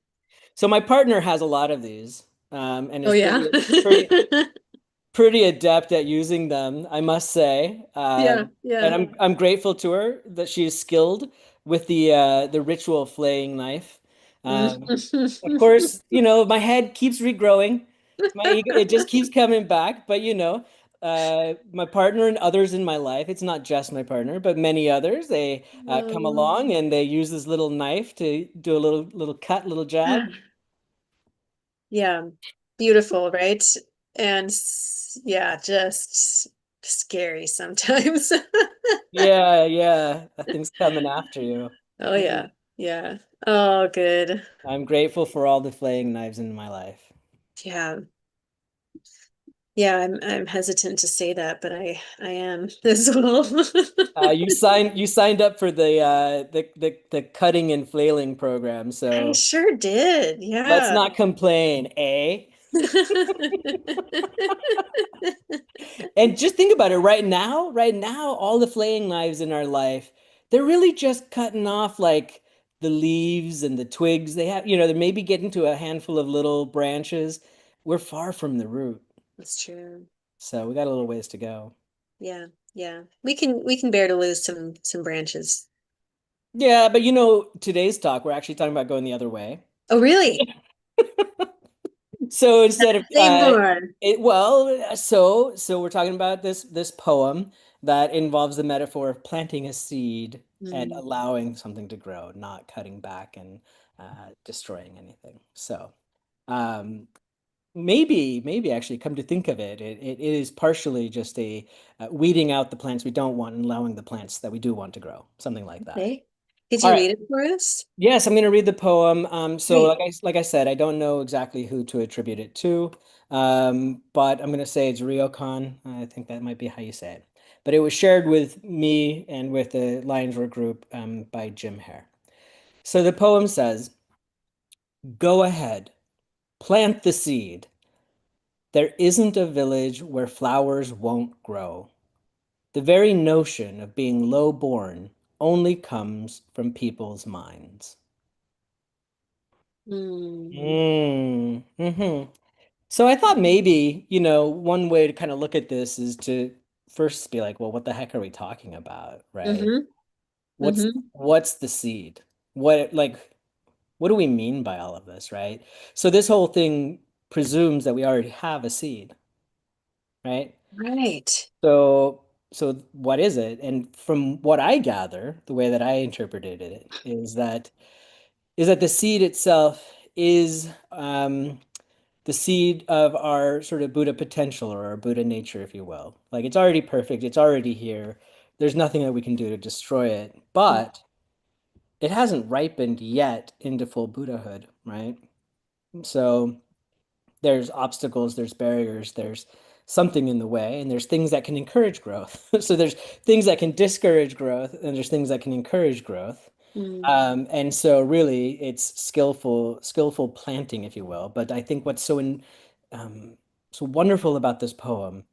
So my partner has a lot of these, and Oh, is yeah. pretty adept at using them, I must say. Yeah. And Yeah. I'm grateful to her that she is skilled with the ritual flaying knife. Of course, my head keeps regrowing. My ego, it just keeps coming back. But my partner and others in my life, it's not just my partner, but many others, they come Oh, along and they use this little knife to do a little cut, little jab. yeah. Beautiful, right? And yeah, just scary sometimes. Yeah, yeah, that thing's coming after you. Oh, yeah. Yeah. Oh, good. I'm grateful for all the flaying knives in my life. Yeah. Yeah, I'm hesitant to say that, but I am as well. You signed up for the cutting and flailing program, I so sure did. let's Yeah. not complain, eh? And just think about it right now, all the flaying knives in our life, they're really just cutting off like the leaves and the twigs. They have, they're maybe getting to a handful of little branches. We're far from the root, That's true. so we got a little ways to go. Yeah. Yeah. We can bear to lose some branches. Yeah, but today's talk, we're actually talking about going the other way. Oh, really? So instead of Say more. so we're talking about this poem that involves the metaphor of planting a seed and Hmm. allowing something to grow, not cutting back and destroying anything. So um, maybe actually come to think of it, it is partially just a weeding out the plants we don't want and allowing the plants that we do want to grow, something like that. Okay. Could All you right. read it for us? Yes, I'm going to read the poem. So Great. like I said, I don't know exactly who to attribute it to, but I'm going to say it's Ryōkan. I think that might be how you say it. But it was shared with me and with the Lions Roar group by Jim Hare. So the poem says, "Go ahead, plant the seed. There isn't a village where flowers won't grow. The very notion of being low-born only comes from people's minds." Hmm. Mm-hmm. So I thought maybe, one way to kind of look at this is to first be like, well, what the heck are we talking about, right? Mm-hmm. What's Mm-hmm. what's the seed? What do we mean by all of this, right? So this whole thing, presumes that we already have a seed, right? Right. So what is it? And from what I gather, the way that I interpreted it is that the seed itself is the seed of our sort of Buddha potential or our Buddha nature, if you will. Like it's already perfect, it's already here. There's nothing that we can do to destroy it, but it hasn't ripened yet into full Buddhahood, right? So there's obstacles, there's barriers, there's something in the way, and there's things that can encourage growth. So there's things that can discourage growth, and there's things that can encourage growth. Mm, And so really it's skillful planting, if you will. But I think what's so wonderful about this poem,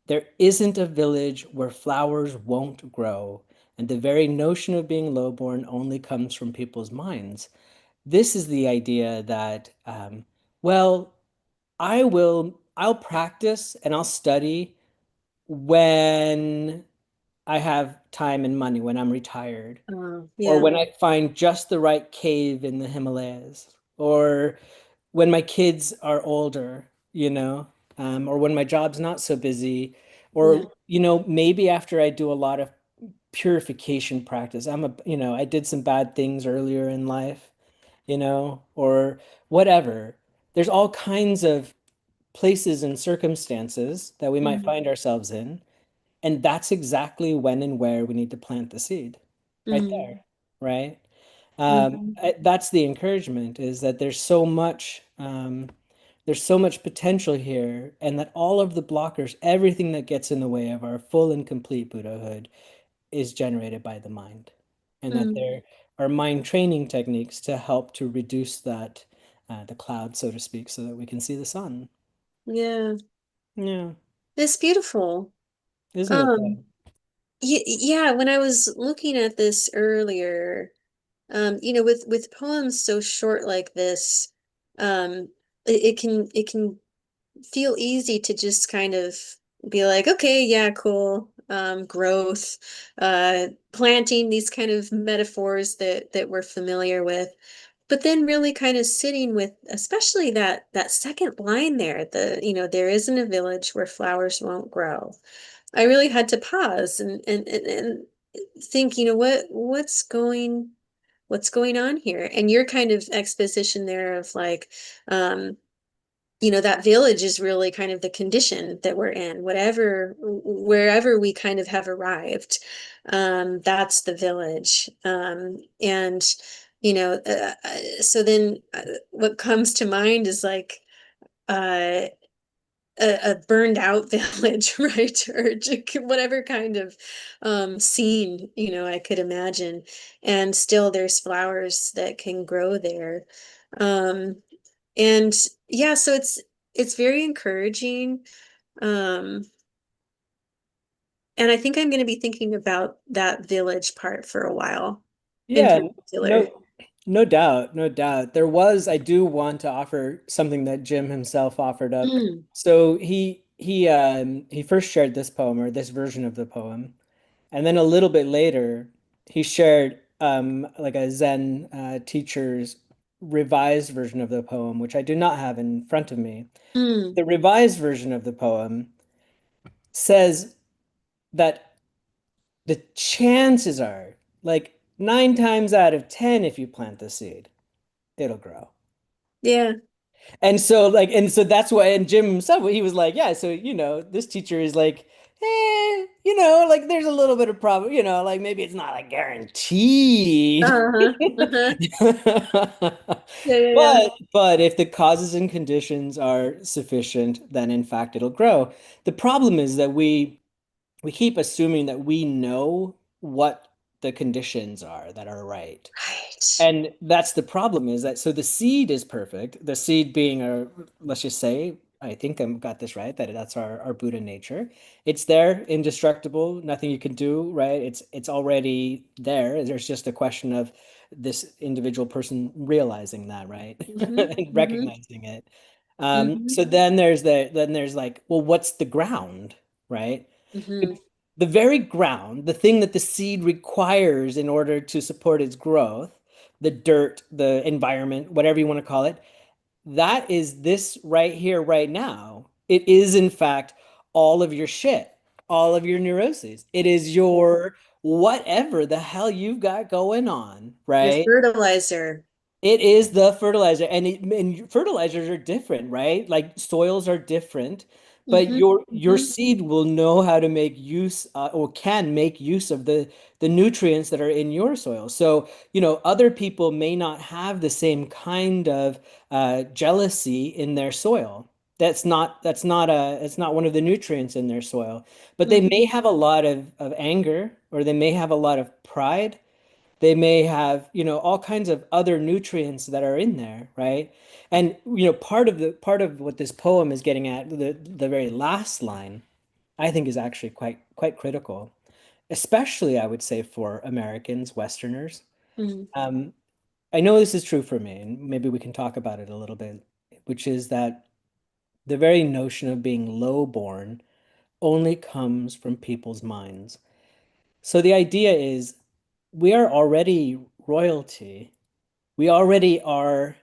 there isn't a village where flowers won't grow, and the very notion of being lowborn only comes from people's minds. This is the idea that, well, I'll practice and I'll study when I have time and money, when I'm retired, or yeah. when I find just the right cave in the Himalayas, or when my kids are older, or when my job's not so busy, Yeah. or, maybe after I do a lot of purification practice. I did some bad things earlier in life, or whatever. There's all kinds of places and circumstances that we might Mm, find ourselves in. And that's exactly when and where we need to plant the seed, right there, mm, right? mhm, That's the encouragement is that there's so much potential here, and that all of the blockers, everything that gets in the way of our full and complete Buddhahood is generated by the mind. And that mm, there are mind training techniques to help to reduce the cloud, so to speak, so that we can see the sun. yeah. Yeah, It's beautiful. isn't it Um, though? yeah, when I was looking at this earlier, with poems so short like this, it can feel easy to just kind of be like, okay, yeah, cool. Growth, planting, these kind of metaphors that we're familiar with. But then really kind of sitting with especially that second line there, there isn't a village where flowers won't grow. I really had to pause and think, what's going on here? And your kind of exposition there of like, that village is really kind of the condition that we're in, wherever we kind of have arrived. That's the village. And, so then what comes to mind is like, uh, a burned out village, right? Or whatever kind of scene, I could imagine. And still there's flowers that can grow there. Um, and yeah, so it's very encouraging. Um, and I think I'm going to be thinking about that village part for a while in Yeah, particular. no doubt, no doubt. I do want to offer something that Jim himself offered up. Mm, So he first shared this poem or this version of the poem, and then a little bit later he shared like a Zen teacher's revised version of the poem, which I do not have in front of me. mm, The revised version of the poem says that the chances are like 9 times out of 10, if you plant the seed, it'll grow. yeah. And so that's why, and Jim himself, he was like, yeah, so, this teacher is like, like there's a little bit of problem, like maybe it's not like guaranteed. Uh-huh. Uh-huh. Yeah, yeah, yeah. But if the causes and conditions are sufficient, then in fact it'll grow. The problem is that we keep assuming that we know what the conditions are that are right. Right. And that's the problem is that so the seed is perfect. The seed being let's just say, I think I've got this right, that that's our Buddha nature. It's there, indestructible, nothing you can do, right? It's already there. There's just a question of this individual person realizing that, right? Mm-hmm. And Mm-hmm. recognizing it. Mm-hmm. So then there's like, well, what's the ground, right? Mm-hmm. The, the very ground, the thing that the seed requires in order to support its growth, the dirt, the environment, whatever you want to call it, that is this right here, right now. It is, in fact, all of your shit, all of your neuroses. It is your whatever the hell you've got going on, Your right? fertilizer. It is the fertilizer, and fertilizers are different, right? Like soils are different, but Hmm. your Hmm. seed will know how to make use or can make use of the nutrients that are in your soil. So, other people may not have the same kind of jealousy in their soil. It's not one of the nutrients in their soil, but they may Hmm. have a lot of anger, or they may have a lot of pride. They may have, all kinds of other nutrients that are in there, right? And part of what this poem is getting at, the very last line, I think is actually quite critical, especially I would say for Americans, Westerners. Hmm. Um, I know this is true for me, and maybe we can talk about it a little bit, which is that the very notion of being lowborn only comes from people's minds. So the idea is we are already royalty. We already are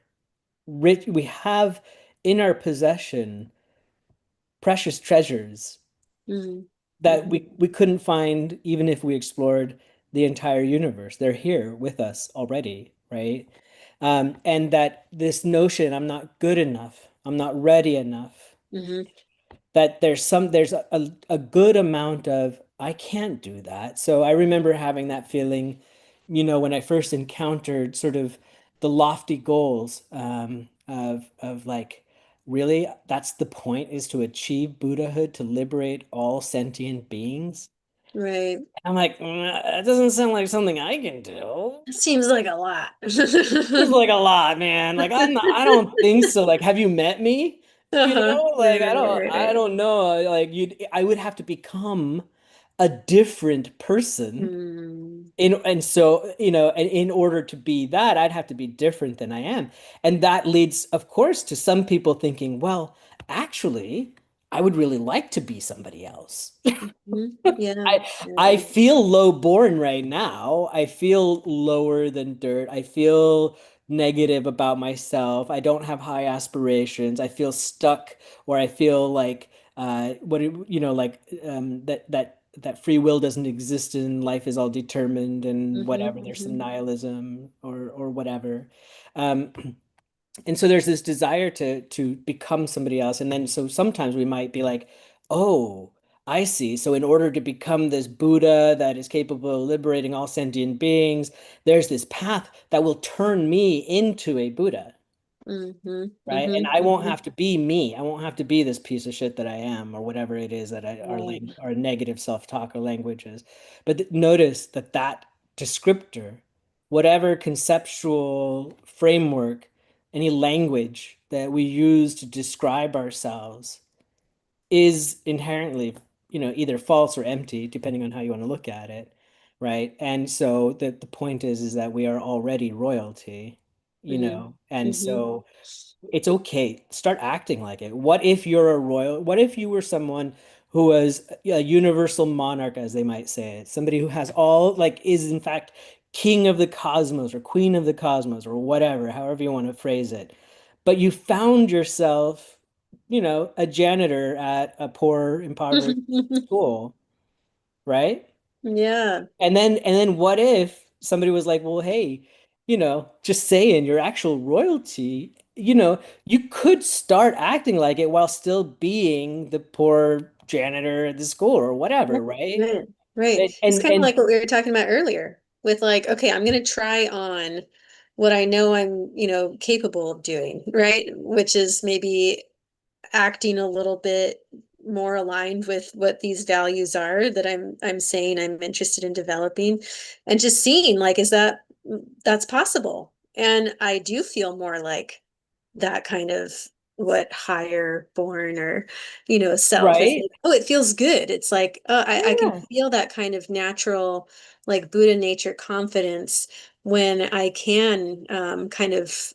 rich. We have in our possession precious treasures Hmm. that Hmm. we couldn't find even if we explored the entire universe. They're here with us already, right? And that this notion, I'm not good enough, I'm not ready enough, Hmm. that there's a good amount of I can't do that. So I remember having that feeling, when I first encountered sort of the lofty goals of like, really, that's the point, is to achieve Buddhahood, to liberate all sentient beings. Right. I'm like, that doesn't sound like something I can do. It seems like a lot. Seems like a lot, man. Like I don't think so. Like, have you met me? Uh-huh. Right, Like right, right, I right. don't know. Like I would have to become a different person. Mm. And so, in order to be that, I'd have to be different than I am. And that leads, of course, to some people thinking, well, actually, I would really like to be somebody else. Mhm. Yeah, I yeah. I feel low born right now. I feel lower than dirt. I feel negative about myself. I don't have high aspirations. I feel stuck, or I feel like that free will doesn't exist and life is all determined and Hmm. whatever. There's some Hmm. nihilism or whatever. Um, and so there's this desire to become somebody else. And then so sometimes we might be like, oh, I see. So in order to become this Buddha that is capable of liberating all sentient beings, there's this path that will turn me into a Buddha. Hmm. Right. Hmm. And I won't Hmm. have to be me. I won't have to be this piece of shit that I am, or whatever it is that Right. our negative self-talk or language is. But notice that descriptor, whatever conceptual framework, any language that we use to describe ourselves is inherently, either false or empty, depending on how you want to look at it. Right. And so the point is that we are already royalty, Hmm. and Hmm. so it's okay. Start acting like it. What if you're a royal? What if you were someone who was a universal monarch, as they might say it? Somebody who has all, like, is in fact king of the cosmos or queen of the cosmos or whatever, however you want to phrase it. But you found yourself, a janitor at a poor, impoverished school, right? Yeah. And then what if somebody was like, well, hey, just saying your actual royalty, you could start acting like it while still being the poor janitor at the school or whatever, Right, right? right, right. And It's and, kind of and like what we were talking about earlier with like, okay, I'm going to try on what I know I'm, capable of doing, right? Which is maybe acting a little bit more aligned with what these values are that I'm saying I'm interested in developing and just seeing like, is that's possible? And I do feel more like that kind of what higher born or self is right? like, oh, it feels good. It's like, oh, I can Yeah. feel that kind of natural like Buddha nature confidence when I can kind of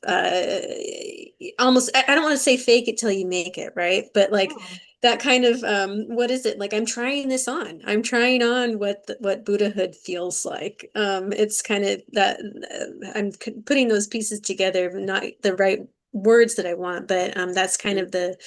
almost I don't want to say fake it till you make it, right? But like Yeah. that kind of what is it? Like I'm trying this on. I'm trying on what Buddhahood feels like. It's kind of that I'm putting those pieces together, not the right words that I want, but that's kind of the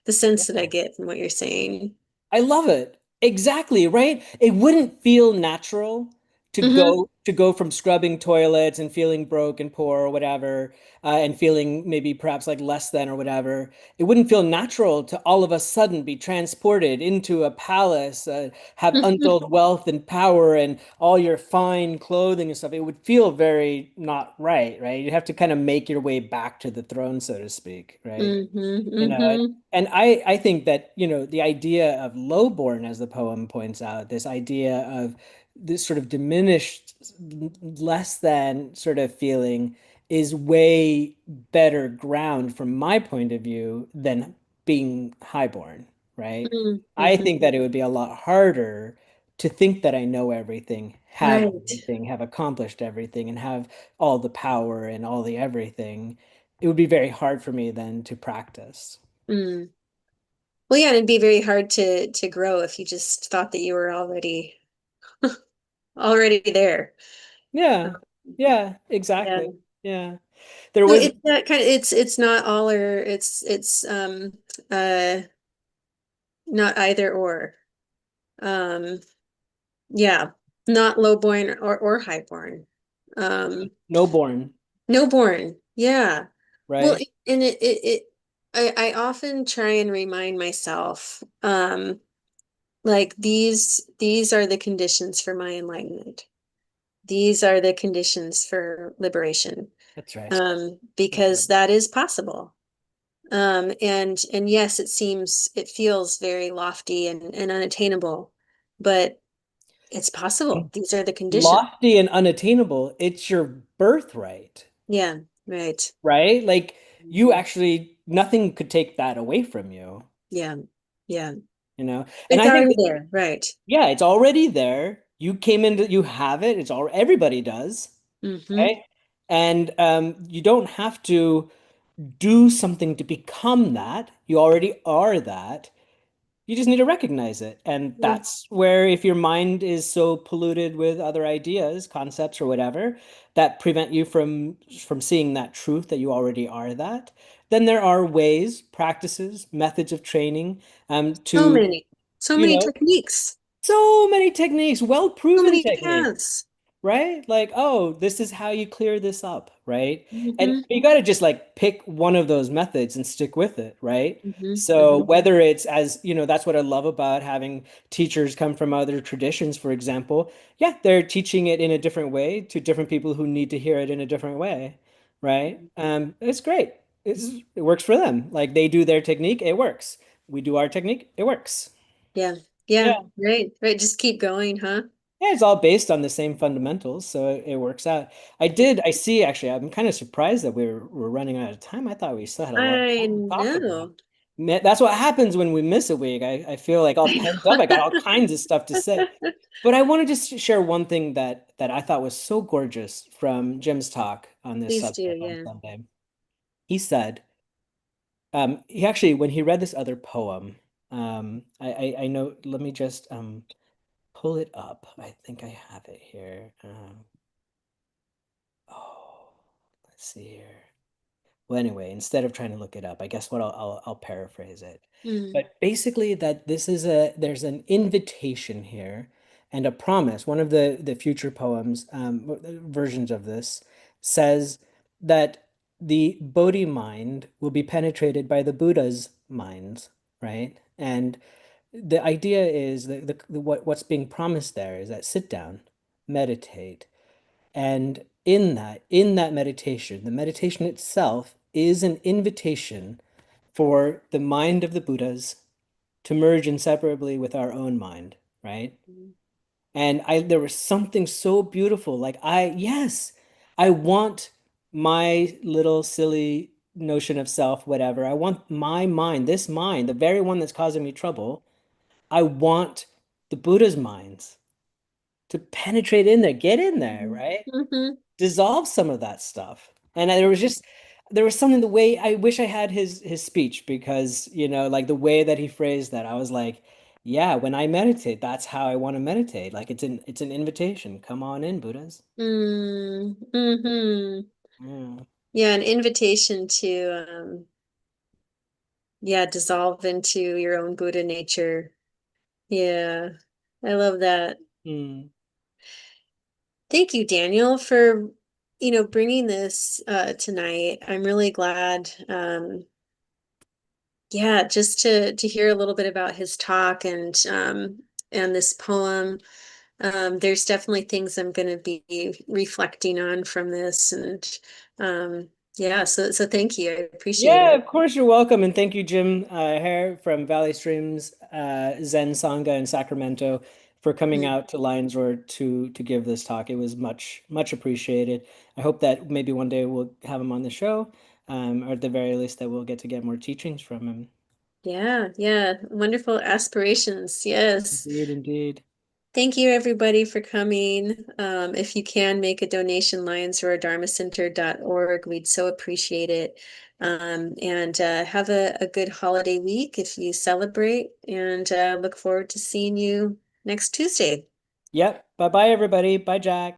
sense that I Yeah. get from what you're saying. I love it. Exactly, right? It wouldn't feel natural Hmm. to go from scrubbing toilets and feeling broke and poor or whatever, and feeling maybe perhaps like less than or whatever. It wouldn't feel natural to all of a sudden be transported into a palace, have untold wealth and power and all your fine clothing and stuff. It would feel very not right, right? You'd have to kind of make your way back to the throne, so to speak, right? You know, Hmm. and I think that, the idea of lowborn, as the poem points out, this idea of this sort of diminished, less than sort of feeling is way better ground from my point of view than being highborn, right? I Hmm. think that it would be a lot harder to think that I know everything, have Right. everything, have accomplished everything, and have all the power and all the everything. It would be very hard for me then to practice. Mm. Well, yeah, and it'd be very hard to grow if you just thought that you were already there. Yeah. Yeah, Yeah. exactly. Yeah. There So was it's that kind of it's not all or it's uh not either or. Um yeah, not lowborn or highborn. Um no born, no born. Yeah. Well, right? and I often try and remind myself like these are the conditions for my enlightenment. These are the conditions for liberation. That's right. That's right. Because that is possible. And yes, it feels very lofty and unattainable, but it's possible. These are the conditions. Lofty and unattainable, it's your birthright, Yeah, right. right? Like you Mhm. actually, nothing could take that away from you, Yeah, yeah. you know? And It's I think already that, there, right. yeah, it's already there. You came into, you have it. It's all, everybody does, Mm-hmm. right? And you don't have to do something to become that. You already are that. You just need to recognize it. And Yeah. that's where, if your mind is so polluted with other ideas, concepts, or whatever, that prevent you from seeing that truth that you already are that, then there are ways, practices, methods of training So to, many, so you many know, techniques, so many techniques, so well-proven many techniques, paths. right? Like, oh, this is how you clear this up, right? And Mm-hmm. you got to just like pick one of those methods and stick with it, right? Mm-hmm. So Mm-hmm. whether it's as, that's what I love about having teachers come from other traditions, for example. Yeah, they're teaching it in a different way to different people who need to hear it in a different way, right? It's great. It works for them. Like they do their technique, it works. We do our technique, it works. Yeah, yeah, Yeah. right, right. Just keep going, huh? Yeah, it's all based on the same fundamentals, so it works out. I see actually, I'm kind of surprised that we're running out of time. I thought we still had a lot of I time to talk about. know. That's what happens when we miss a week. I feel like all pent up. I got all kinds of stuff to say. But I want to just share one thing that I thought was so gorgeous from Jim's talk on this Please do, subject on yeah. Sunday. He said, he actually, when he read this other poem, I know, let me just pull it up. I think I have it here. Oh, let's see here. Well, anyway, instead of trying to look it up, I guess what I'll paraphrase it. Mm. But basically, that there's an invitation here and a promise. One of the future poems, versions of this, says that the Bodhi mind will be penetrated by the Buddha's minds, right? And the idea is that what's being promised there is that sit down, meditate. And in that meditation, the meditation itself is an invitation for the mind of the Buddhas to merge inseparably with our own mind, right? And there was something so beautiful. Like yes, I want my little silly notion of self, whatever. I want my mind, this mind, the very one that's causing me trouble. I want the Buddha's minds to penetrate in there, get in there, Mhm. right? Mhm. Dissolve some of that stuff. And there was something the way I wish I had his speech because, like the way that he phrased that, I was like, yeah, when I meditate, that's how I want to meditate. Like it's an invitation. Come on in, Buddhas. Mm. Mhm. Yeah. Yeah, an invitation to yeah, dissolve into your own Buddha nature. Yeah, I love that. Hmm. Thank you, Daniel, for bringing this tonight. I'm really glad. Yeah, just to hear a little bit about his talk and this poem. There's definitely things I'm going to be reflecting on from this, and yeah, so thank you. I appreciate Yeah, it. of course you're welcome, and thank you, Jim Hare from Valley Streams Zen Sangha in Sacramento, for coming Mm. out to Lions Roar to give this talk. It was much appreciated. I hope that maybe one day we'll have him on the show, or at the very least that we'll get to get more teachings from him. Yeah, yeah, wonderful aspirations. Yes. Indeed, indeed. Thank you, everybody, for coming. If you can make a donation, lionsroardharmacenter.org, we'd so appreciate it. And have a good holiday week if you celebrate, and look forward to seeing you next Tuesday. Yep. Bye bye, everybody. Bye, Jack.